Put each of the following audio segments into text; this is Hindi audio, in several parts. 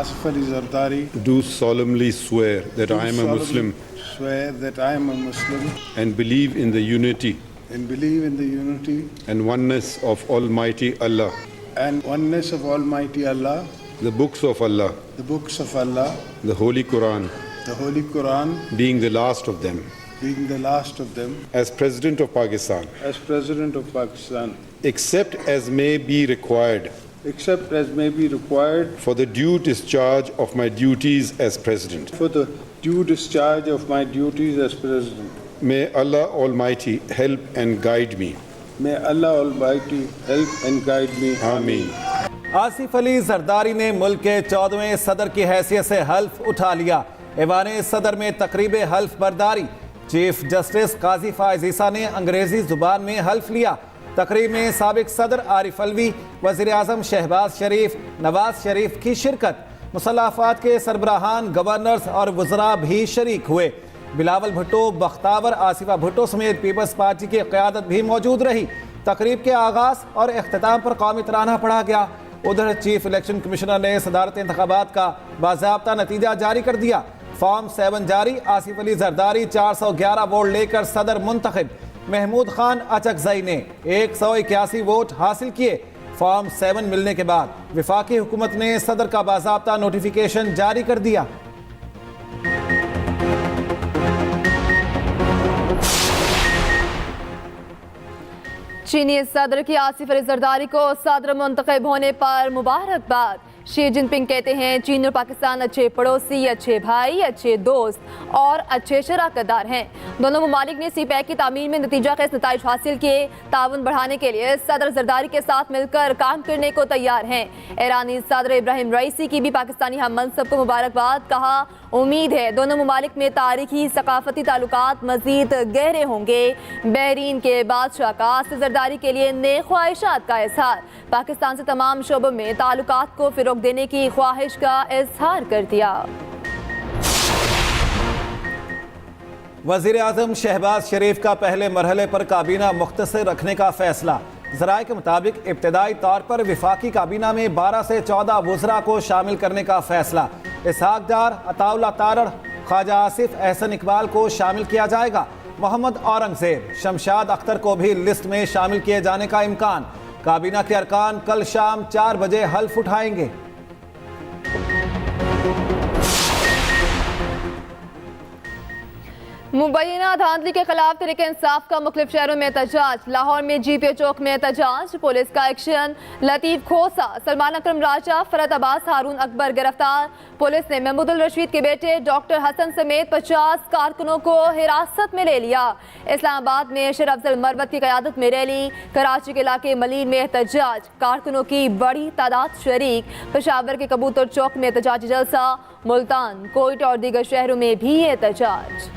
Asif Ali Zardari, do solemnly swear that I am a Muslim swear that I am a Muslim and believe in the unity and believe in the unity and oneness of Almighty Allah, and oneness of Almighty Allah, the books of Allah, the books of Allah, the Holy Quran, the Holy Quran being the last of them. being the last of them, As President of Pakistan, as President of Pakistan, except as may be required except as may be required for the due discharge of my duties as President. for the due discharge of my duties as President. May Allah Almighty help and guide me. May Allah Almighty help and guide me. Ameen. Asif Ali Zardari ने मुल्क के 14वें सदर की हैसियत से हल्फ उठा लिया। ऐवान सदर में तकरीब हल्फ बर्दारी। चीफ जस्टिस काजी फायज ईसा ने अंग्रेजी जुबान में हल्फ लिया। तकरीब में साबिक सदर आरिफ अलवी, वज़ीर आज़म शहबाज शरीफ, नवाज शरीफ की शिरकत। मुसल्लफ़ात के सरबराहान, गवर्नर्स और वज़रा भी शरीक हुए। बिलावल भुट्टो, बख्तावर, आसिफा भुट्टो समेत पीपल्स पार्टी की क़यादत भी मौजूद रही। तकरीब के आगाज़ और अख्ताम पर कौमी तराना पढ़ा गया। उधर चीफ इलेक्शन कमिश्नर ने सदारती इंतखाबात का बाज़ाब्ता नतीजा जारी कर दिया। फॉर्म 7 जारी। आसिफ अली जरदारी 411 वोट लेकर सदर मुंतखब। महमूद खान अचकजई ने 181 वोट हासिल किए। फॉर्म 7 मिलने के बाद वफाकी हुकूमत ने सदर का बाज़ाब्ता नोटिफिकेशन जारी कर दिया। चीनी सदर की आसिफ अली जरदारी को सदर मुंतखब होने पर मुबारकबाद। शी जिनपिंग कहते हैं चीन और पाकिस्तान अच्छे पड़ोसी, अच्छे भाई, अच्छे दोस्त और अच्छे शराकतदार हैं। दोनों ममालिक ने सी पैक की तामीर में नतीजा खेज नताइज हासिल किए। ताउन बढ़ाने के लिए सदर जरदारी के साथ मिलकर काम करने को तैयार हैं। ईरानी सदर इब्राहिम रईसी की भी पाकिस्तानी हम मनसब को मुबारकबाद। कहा उम्मीद है दोनों ममालिक में तारीखी सकाफती ताल्लुकात मजीद गहरे होंगे। बहरीन के बादशाह का आसिफ जरदारी के लिए नेक ख्वाहिशात का इजहार। पाकिस्तान से तमाम शोबों में ताल्लुकात को फिरोग देने की ख्वाहिश का इजहार कर दिया। वज़ीर आज़म शहबाज शरीफ का पहले मरहले पर काबीना मुख्तसर रखने का फैसला। ज़राए के मुताबिक इब्तदाई तौर पर विफाकी काबीना में 12 से 14 वज़रा को शामिल करने का फैसला। इसहाक डार, अताउल्लाह तारड़, ख्वाजा आसिफ, एहसन इकबाल को शामिल किया जाएगा। मोहम्मद औरंगजेब, शमशाद अख्तर को भी लिस्ट में शामिल किए जाने का इम्कान। काबीना के अरकान कल शाम 4 बजे हल्फ उठाएंगे। मुबैना धांधली के खिलाफ तहरीक इंसाफ का मुख्तलिफ शहरों में एहतजाज। लाहौर में GPO चौक में एहतजाज। पुलिस का एक्शन। लतीफ खोसा, सलमान अकरम राजा, फरत अब्बास, हारून अकबर गिरफ्तार। पुलिस ने महमूदुल रशीद के बेटे डॉक्टर हसन समेत 50 कारकुनों को हिरासत में ले लिया। इस्लामाबाद में शेर अफजल मरवत की क़यादत में रैली। कराची के इलाके मलीर में एहतजाज। कारकुनों की बड़ी तादाद शरीक। पेशावर के कबूतर चौक में एहतजाजी जलसा। मुल्तान, कोयटा और दीगर शहरों में भी एहतजाज।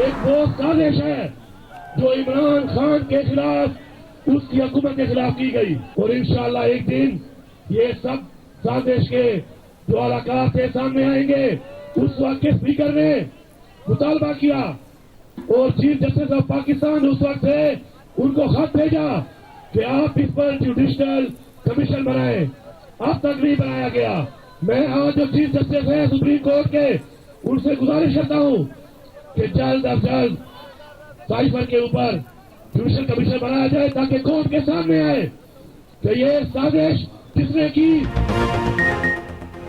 एक वो साजिश है जो इमरान खान के खिलाफ, उसकी हुकूमत के खिलाफ की गई, और इंशाअल्लाह एक दिन ये सब साजिश के जो अलाकार थे सामने आएंगे। उस वक्त के स्पीकर ने मुतालबा किया और चीफ जस्टिस ऑफ पाकिस्तान उस वक्त थे, उनको खत भेजा कि आप इस पर जुडिशल कमीशन बनाए। अब तक नहीं बनाया गया। मैं आज जो चीफ जस्टिस है सुप्रीम कोर्ट के, उनसे गुजारिश करता हूँ कि जल्द अज जल्द साइफर के ऊपर जुडिशल कमीशन बनाया जाए ताकि कोर्ट के सामने आए कि ये साजिश किसने की।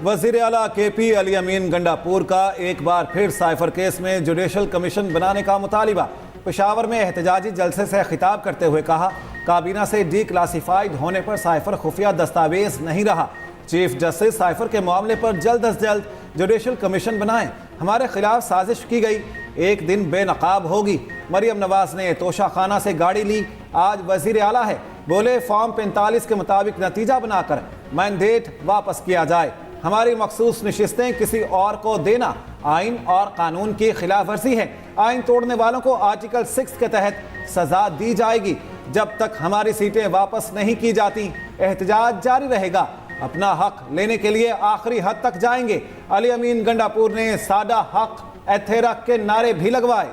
वज़ीर आला KP अली अमीन गंडापुर का एक बार फिर साइफर केस में जुडिशल कमीशन बनाने का मुतालिबा। पेशावर में एहतजाजी जलसे से खिताब करते हुए कहा काबीना से डीक्लासिफाइड होने पर साइफर खुफिया दस्तावेज नहीं रहा। चीफ जस्टिस साइफर के मामले पर जल्द अज जल्द जुडिशल कमीशन बनाएं। हमारे खिलाफ साजिश की गई, एक दिन बेनकाब होगी। मरियम नवाज ने तोशा खाना से गाड़ी ली, आज वज़ीर आला है। बोले फॉर्म 45 के मुताबिक नतीजा बनाकर मैंडेट वापस किया जाए। हमारी मखसूस नशिस्तें किसी और को देना आइन और कानून की खिलाफ वर्जी है। आइन तोड़ने वालों को आर्टिकल 6 के तहत सजा दी जाएगी। जब तक हमारी सीटें वापस नहीं की जाती एहतजाज जारी रहेगा। अपना हक लेने के लिए आखिरी हद तक जाएंगे। अली अमीन गंडापुर ने सादा हक एथेरक के नारे भी लगवाए।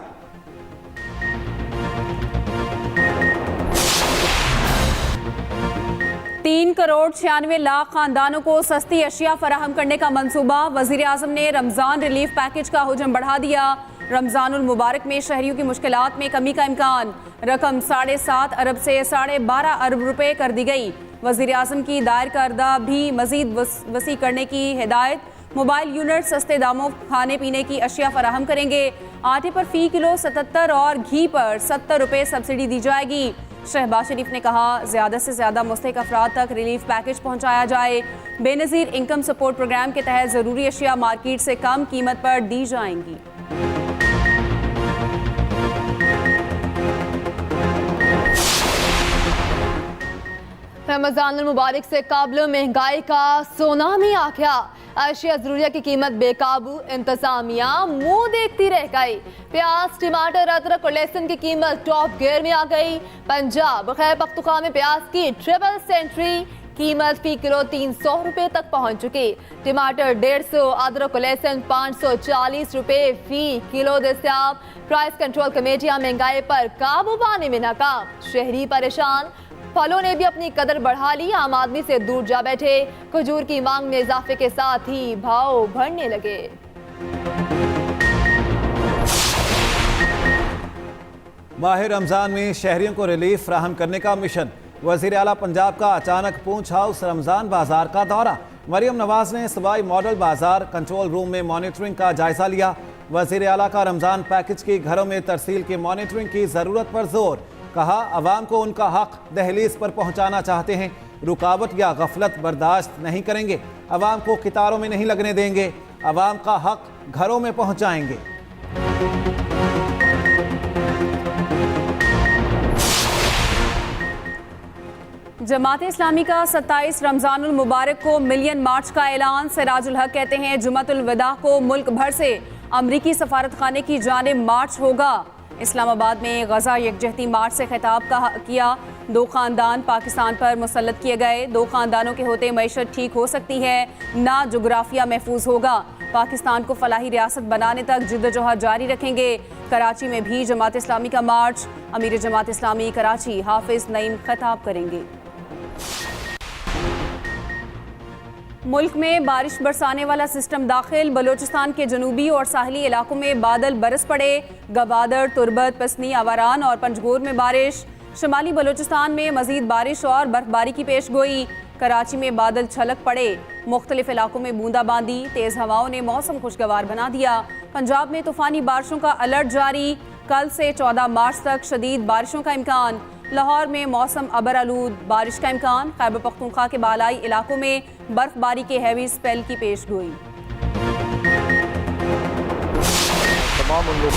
3 करोड़ 96 लाख खानदानों को सस्ती अशिया फराहम करने का मंसूबा। वजीर आजम ने रमज़ान रिलीफ पैकेज का हुजम बढ़ा दिया। रमज़ानुल मुबारक में शहरियों की मुश्किलात में कमी का इम्कान। रकम 7.5 अरब से 12.5 अरब रुपए कर दी गई। वजीर आजम की दायर करदा भी मजीद वसी करने की हिदायत। मोबाइल यूनिट सस्ते दामों खाने पीने की अशिया फराहम करेंगे। आटे पर फ़ी किलो 77 और घी पर 70 रुपये सब्सिडी दी जाएगी। शहबाज शरीफ ने कहा, ज़्यादा से ज़्यादा मुस्तहिक अफराद तक रिलीफ पैकेज पहुँचाया जाए। बेनज़ीर इनकम सपोर्ट प्रोग्राम के तहत ज़रूरी अशिया मार्केट से कम कीमत पर दी जाएंगी। रमज़ानुल मुबारक से काबिल महंगाई का सुनामी आ गया। अशिया ज़रूरिया की कीमत बेकाबू, इंतजामिया मुंह देखती रह गई। प्याज, टमाटर, अदरक और लहसुन की कीमत टॉप गियर में आ गई। पंजाब खैबर पख्तूनख्वा में प्याज की ट्रिपल सेंचुरी, कीमत फी किलो 300 रुपए तक पहुंच चुकी। टमाटर 150, अदरक और लहसुन 540 रुपए फी किलो दस्तयाब। प्राइस कंट्रोल कमेटियां महंगाई पर काबू पाने में नाकाम, शहरी परेशान। फलों ने भी अपनी कदर बढ़ा ली, आम आदमी से दूर जा बैठे। खजूर की मांग में इजाफे के साथ ही भाव बढ़ने लगे। माह रमज़ान में शहरियों को रिलीफ फराहम करने का मिशन। वज़ीर आला पंजाब का अचानक पूंछ हाउस रमज़ान बाजार का दौरा। मरियम नवाज ने सूबाई मॉडल बाजार कंट्रोल रूम में मॉनिटरिंग का जायजा लिया। वज़ीर आला का रमज़ान पैकेज की घरों में तरसील की मॉनिटरिंग की ज़रूरत पर जोर। कहा, अवाम को उनका हक दहलीज पर पहुंचाना चाहते हैं, रुकावट या गफलत बर्दाश्त नहीं करेंगे। अवाम को कितारों में नहीं लगने देंगे, अवाम का हक घरों में पहुंचाएंगे। जमात इस्लामी का 27 रमज़ानुल मुबारक को मिलियन मार्च का ऐलान। सिराजुल हक कहते हैं, जुमअतुल वदा को मुल्क भर से अमरीकी सफारत खाने की जानिब मार्च होगा। इस्लामाबाद में गजा यकजहती मार्च से खिताब किया। 2 ख़ानदान पाकिस्तान पर मुसल्लत किए गए। 2 ख़ानदानों के होते मईशत ठीक हो सकती है, ना जोग्राफिया महफूज होगा। पाकिस्तान को फलाही रियासत बनाने तक जिद्दोजहद जारी रखेंगे। कराची में भी जमात इस्लामी का मार्च। अमीर जमात इस्लामी कराची हाफिज नईम खिताब करेंगे। मुल्क में बारिश बरसाने वाला सिस्टम दाखिल। बलोचिस्तान के जनूबी और साहली इलाकों में बादल बरस पड़े। गवादर, तुरबत, पसनी, आवारान और पंजगोर में बारिश। शुमाली बलोचिस्तान में मजीद बारिश और बर्फबारी की पेशगोई। कराची में बादल छलक पड़े। मुख्तलिफ इलाकों में बूंदाबांदी, तेज़ हवाओं ने मौसम खुशगवार बना दिया। पंजाब में तूफ़ानी बारिशों का अलर्ट जारी। कल से 14 मार्च तक शदीद बारिशों का इम्कान। लाहौर में मौसम अबर आलूद, बारिश का इम्कान। खैबर पख्तूनख्वा के बालाई इलाकों में बर्फबारी के हैवी स्पेल की पेशगोई। तमाम उन लोग